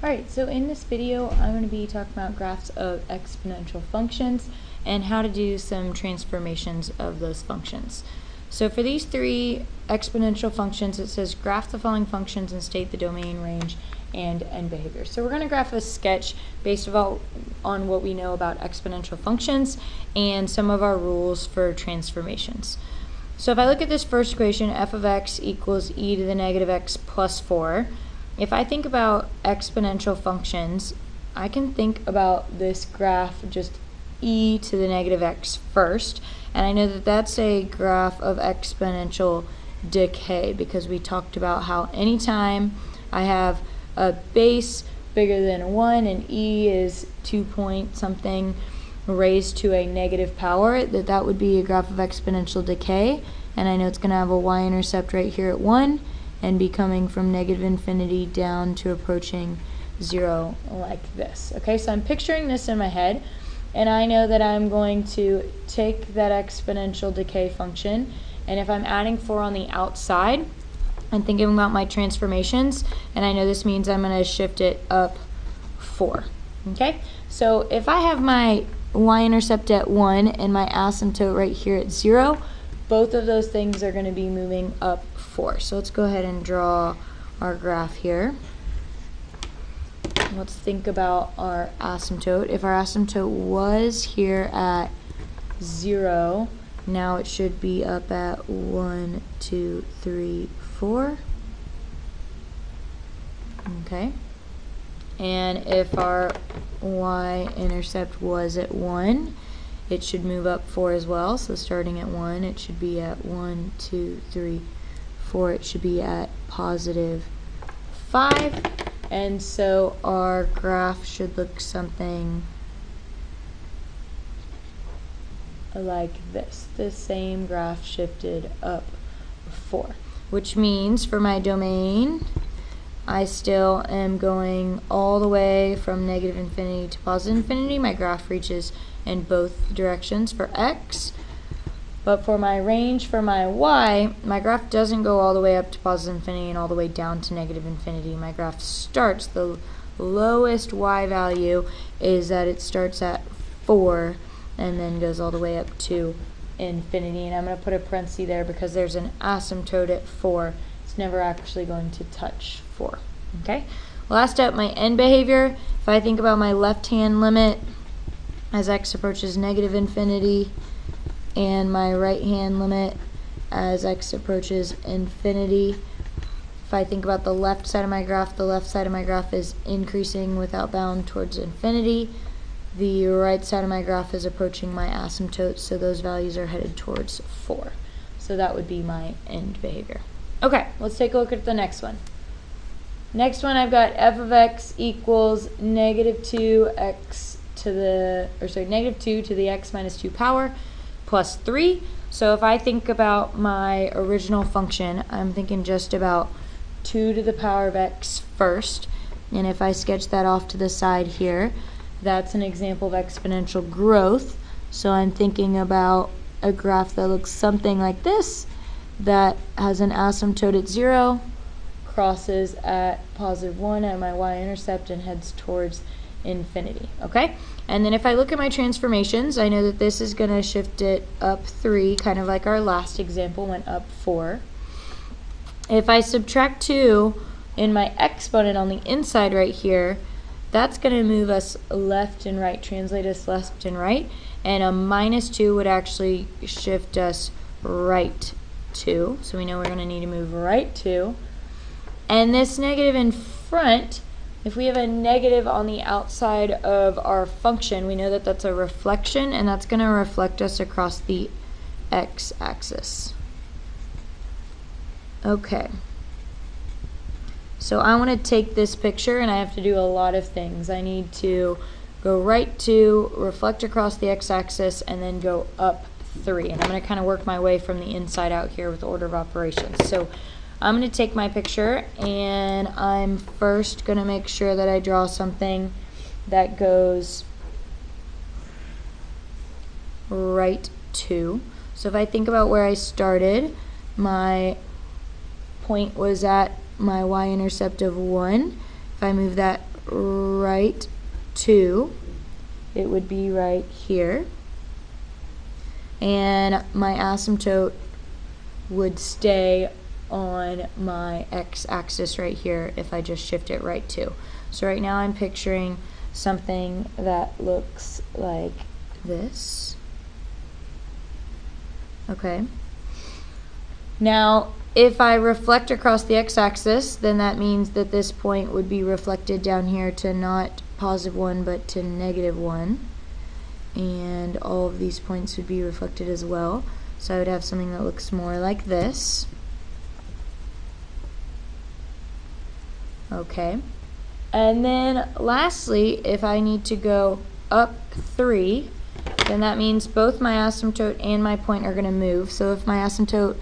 Alright, so in this video I'm going to be talking about graphs of exponential functions and how to do some transformations of those functions. So for these three exponential functions, it says graph the following functions and state the domain, range, and end behavior. So we're going to graph a sketch based on what we know about exponential functions and some of our rules for transformations. So if I look at this first equation, f of x equals e to the negative x plus 4, if I think about exponential functions, I can think about this graph just e to the negative x first, and I know that that's a graph of exponential decay because we talked about how anytime I have a base bigger than 1 and e is 2 point something raised to a negative power, that would be a graph of exponential decay, and I know it's going to have a y-intercept right here at 1 and be coming from negative infinity down to approaching 0 like this. Okay, so I'm picturing this in my head, and I know that I'm going to take that exponential decay function, and if I'm adding 4 on the outside and thinking about my transformations, and I know this means I'm going to shift it up 4. Okay, so if I have my y-intercept at 1 and my asymptote right here at 0, both of those things are going to be moving up 4. So let's go ahead and draw our graph here. Let's think about our asymptote. If our asymptote was here at 0, now it should be up at 1, 2, 3, 4. Okay. And if our y-intercept was at 1, it should move up 4 as well. So starting at 1, it should be at 1, 2, 3, 4. It should be at positive 5. And so our graph should look something like this. The same graph shifted up 4. Which means for my domain, I still am going all the way from negative infinity to positive infinity. My graph reaches in both directions for x. But for my range, for my y, my graph doesn't go all the way up to positive infinity and all the way down to negative infinity. My graph starts, the lowest y value is that it starts at 4 and then goes all the way up to infinity. And I'm going to put a parenthesis there because there's an asymptote at 4. It's never actually going to touch 4. Okay? Last up, my end behavior. If I think about my left-hand limit as x approaches negative infinity and my right-hand limit as x approaches infinity, if I think about the left side of my graph, the left side of my graph is increasing without bound towards infinity. The right side of my graph is approaching my asymptote, so those values are headed towards 4. So that would be my end behavior. Okay, let's take a look at the next one. Next one, I've got f of x equals negative 2 to the x minus 2 power plus 3. So if I think about my original function, I'm thinking just about 2 to the power of x first. And if I sketch that off to the side here, that's an example of exponential growth. So I'm thinking about a graph that looks something like this, that has an asymptote at 0, crosses at positive 1 at my y-intercept, and heads towards infinity. Okay? And then if I look at my transformations, I know that this is going to shift it up 3, kind of like our last example went up 4. If I subtract 2 in my exponent on the inside right here, that's going to move us left and right, translate us left and right, and a minus 2 would actually shift us right 2. So we know we're going to need to move right 2. And this negative in front, if we have a negative on the outside of our function, we know that that's a reflection, and that's going to reflect us across the x-axis. Okay. So I want to take this picture, and I have to do a lot of things. I need to go right 2, reflect across the x-axis, and then go up 3. And I'm going to kind of work my way from the inside out here with order of operations. So I'm going to take my picture, and I'm first going to make sure that I draw something that goes right 2. So if I think about where I started, my point was at my y-intercept of 1. If I move that right 2, it would be right here. And my asymptote would stay on my x-axis right here if I just shift it right 2. So right now I'm picturing something that looks like this. Okay. Now, if I reflect across the x-axis, then that means that this point would be reflected down here to not +1 but to -1. And all of these points would be reflected as well. So I would have something that looks more like this. Okay. And then lastly, if I need to go up 3, then that means both my asymptote and my point are going to move. So if my asymptote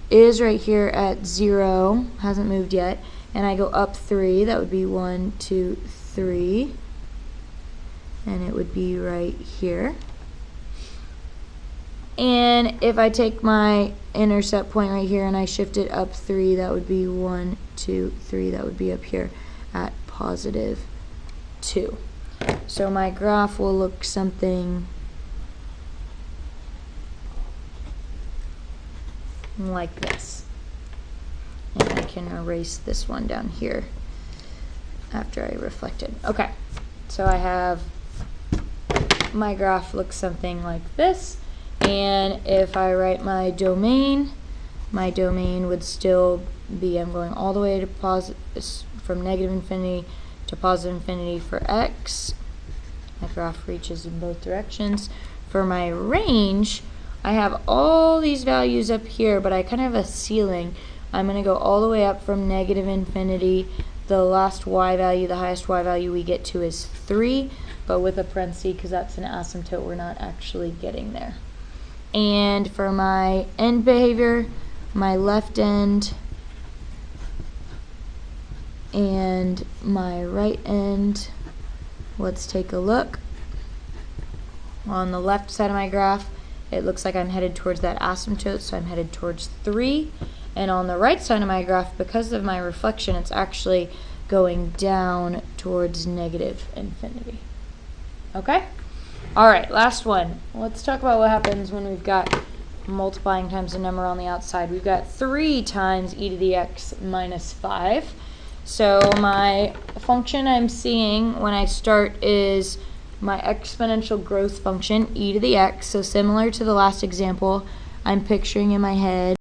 is right here at 0, hasn't moved yet, and I go up 3, that would be 1, 2, 3, and it would be right here. And if I take my intercept point right here and I shift it up 3, that would be 1, 2, 3, that would be up here at +2. So my graph will look something like this. And I can erase this one down here after I reflected. Okay, so I have my graph looks something like this. And if I write my domain would still be, I'm going all the way to from -infinity to +infinity for x. My graph reaches in both directions. For my range, I have all these values up here, but I kind of have a ceiling. I'm going to go all the way up from -infinity. The last y value, the highest y value we get to is 3, but with a parenthesis because that's an asymptote, we're not actually getting there. And for my end behavior, my left end and my right end, let's take a look. On the left side of my graph, it looks like I'm headed towards that asymptote, so I'm headed towards 3. And on the right side of my graph, because of my reflection, it's actually going down towards -infinity. Okay? Alright, last one. Let's talk about what happens when we've got multiplying times a number on the outside. We've got 3 times e to the x minus 5. So my function I'm seeing when I start is my exponential growth function, e to the x. So similar to the last example, I'm picturing in my head